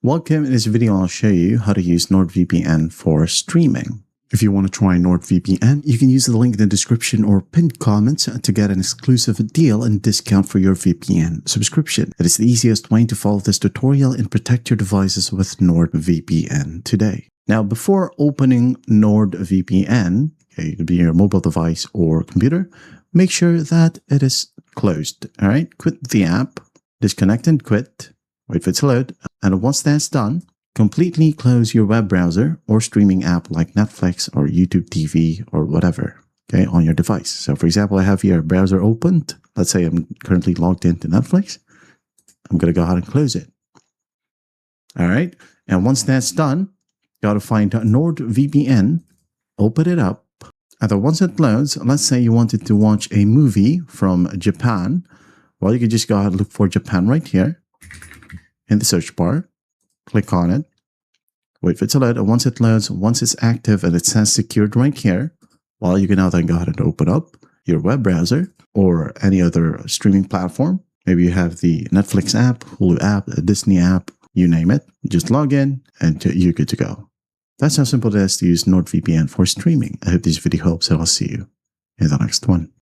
Welcome. In this video, I'll show you how to use NordVPN for streaming. If you want to try NordVPN, you can use the link in the description or pinned comments to get an exclusive deal and discount for your VPN subscription. It is the easiest way to follow this tutorial and protect your devices with NordVPN today. Now, before opening NordVPN, it could be your mobile device or computer, make sure that it is closed. All right, quit the app, disconnect and quit. Wait for it to load, and once that's done, completely close your web browser or streaming app like Netflix or YouTube TV or whatever, okay, on your device. So for example, I have here a browser opened. Let's say I'm currently logged into Netflix. I'm going to go ahead and close it. All right, and once that's done, you got to find NordVPN, open it up, and then once it loads, let's say you wanted to watch a movie from Japan. Well, you could just go ahead and look for Japan right here in the search bar, click on it, wait for it to load, and once it loads, once it's active and it says secured right here, well, you can now then go ahead and open up your web browser or any other streaming platform. Maybe you have the Netflix app, Hulu app, a Disney app, you name it. Just log in and you're good to go. That's how simple it is to use NordVPN for streaming. I hope this video helps and I'll see you in the next one.